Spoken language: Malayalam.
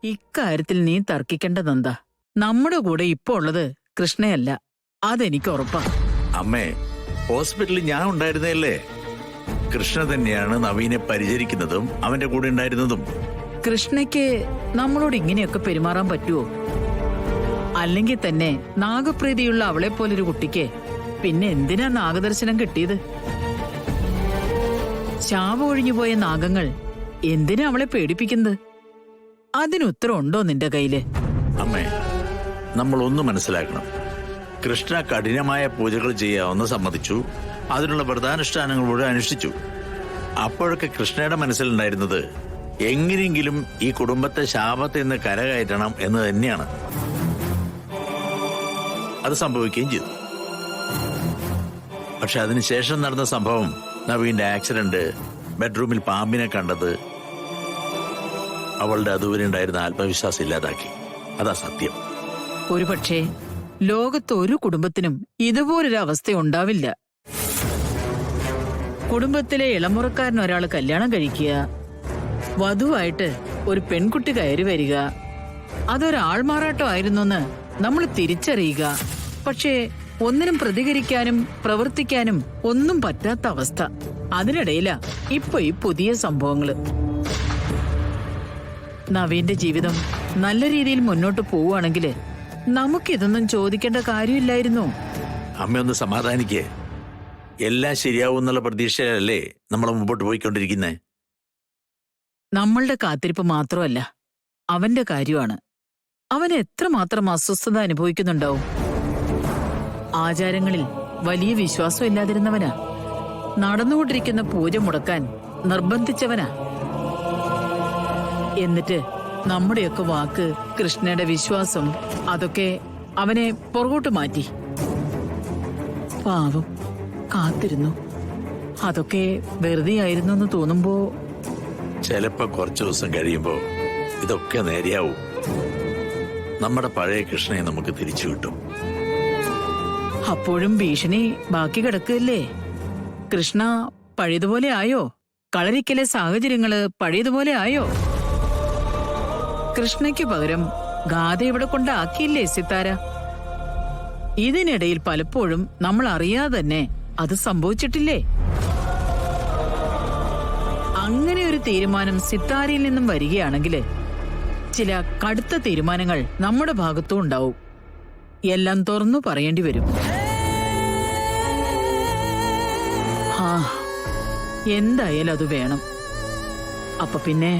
ഇക്കാര്യത്തിൽ നീ തർക്കിക്കേണ്ടതെന്താ? നമ്മുടെ കൂടെ ഇപ്പോ ഉള്ളത് കൃഷ്ണയല്ല, അതെനിക്ക് ഉറപ്പാ. അമ്മേ, ഹോസ്പിറ്റലിൽ ഞാൻ ഉണ്ടായിരുന്നല്ലേ. കൃഷ്ണ തന്നെയാണ് നവീനെ പരിചരിക്കുന്നതും അവന്റെ കൂടെ ഉണ്ടായിരുന്നതും. കൃഷ്ണയ്ക്ക് നമ്മളോട് ഇങ്ങനെയൊക്കെ പെരുമാറാൻ പറ്റുമോ? അല്ലെങ്കിൽ തന്നെ നാഗപ്രീതിയുള്ള അവളെ പോലൊരു കുട്ടിക്ക് പിന്നെ എന്തിനാ നാഗദർശനം കിട്ടിയത്? ശാപം ഒഴിഞ്ഞുപോയ നാഗങ്ങൾ എന്തിനാ അവളെ പേടിപ്പിക്കുന്നത്? അതിനുത്തരം ഉണ്ടോ നിന്റെ കയ്യില്? അമ്മേ, നമ്മൾ ഒന്ന് മനസ്സിലാക്കണം. കൃഷ്ണ കഠിനമായ പൂജകൾ ചെയ്യാമെന്ന് സമ്മതിച്ചു, അതിനുള്ള വ്രതാനുഷ്ഠാനങ്ങൾ മുഴുവൻ അനുഷ്ഠിച്ചു. അപ്പോഴൊക്കെ കൃഷ്ണയുടെ മനസ്സിലുണ്ടായിരുന്നത് എങ്ങനെയെങ്കിലും ഈ കുടുംബത്തെ ശാപത്തിൽ നിന്ന് കരകയറ്റണം എന്ന് തന്നെയാണ്. അത് സംഭവിക്കുകയും ചെയ്തു. പക്ഷെ അതിനുശേഷം നടന്ന സംഭവം, നവീന്റെ ആക്സിഡന്റ്, ബെഡ്റൂമിൽ പാമ്പിനെ കണ്ടത്, അവളുടെ അതുവരെ ഉണ്ടായിരുന്ന ആത്മവിശ്വാസം ഇല്ലാതാക്കി. അതാ സത്യം. ഒരുപക്ഷെ ലോകത്ത് ഒരു കുടുംബത്തിനും ഇതുപോലൊരു അവസ്ഥ ഉണ്ടാവില്ല. കുടുംബത്തിലെ ഇളമുറക്കാരൻ ഒരാൾ കല്യാണം കഴിക്കുക, വധുവായിട്ട് ഒരു പെൺകുട്ടി കയറി വരിക, അതൊരാൾമാറാട്ടം ആയിരുന്നെന്ന് നമ്മൾ തിരിച്ചറിയുക. പക്ഷേ ഒന്നിനും പ്രതികരിക്കാനും പ്രവർത്തിക്കാനും ഒന്നും പറ്റാത്ത അവസ്ഥ. അതിനിടയിലാ ഇപ്പൊ ഈ പുതിയ സംഭവങ്ങള്. നവീന്റെ ജീവിതം നല്ല രീതിയിൽ മുന്നോട്ട് പോവുകയാണെങ്കിൽ നമുക്കിതൊന്നും ചോദിക്കേണ്ട കാര്യമില്ലായിരുന്നു. അമ്മയൊന്ന് സമാധാനിക്കേ. എല്ലാം ശരിയാവും എന്നുള്ള പ്രതീക്ഷയല്ലേ നമ്മൾ മുമ്പോട്ട് പോയിക്കൊണ്ടിരിക്കുന്നേ. നമ്മളുടെ കാത്തിരിപ്പ് മാത്രമല്ല, അവന്റെ കാര്യമാണ്. അവൻ എത്രമാത്രം അസ്വസ്ഥത അനുഭവിക്കുന്നുണ്ടാവും. ആചാരങ്ങളിൽ വലിയ വിശ്വാസം ഇല്ലാതിരുന്നവനാ. നടന്നുകൊണ്ടിരിക്കുന്ന പൂജ മുടക്കാൻ നിർബന്ധിച്ചവനാ. എന്നിട്ട് നമ്മുടെയൊക്കെ വാക്ക്, കൃഷ്ണയുടെ വിശ്വാസം, അതൊക്കെ അവനെ പുറകോട്ട് മാറ്റി. പാവം കാത്തിരുന്നു. അതൊക്കെ വെറുതെ ആയിരുന്നു എന്ന് തോന്നുമ്പോ ചിലപ്പോ കുറച്ചു ദിവസം കഴിയുമ്പോ ഇതൊക്കെ നേരെയാവും. നമ്മുടെ പഴയ കൃഷ്ണയെ നമുക്ക് തിരിച്ചു കിട്ടും. അപ്പോഴും ഭീഷണി ബാക്കി കിടക്കുകയല്ലേ? കൃഷ്ണ പഴയതുപോലെ ആയോ? കളരിക്കലെ സാഹചര്യങ്ങള് പഴയതുപോലെ ആയോ? കൃഷ്ണയ്ക്ക് പകരം ഗാഥ ഇവിടെ കൊണ്ടാക്കിയില്ലേ സിത്താര? ഇതിനിടയിൽ പലപ്പോഴും നമ്മൾ അറിയാതെ തന്നെ അത് സംഭവിച്ചിട്ടില്ലേ? അങ്ങനെ ഒരു തീരുമാനം സിത്താരയിൽ നിന്നും വരികയാണെങ്കിൽ ചില കടുത്ത തീരുമാനങ്ങൾ നമ്മുടെ ഭാഗത്തും ഉണ്ടാവും. എല്ലാം തുറന്നു പറയേണ്ടി വരും. എന്തായാലും അത് വേണം. അപ്പൊ പിന്നെ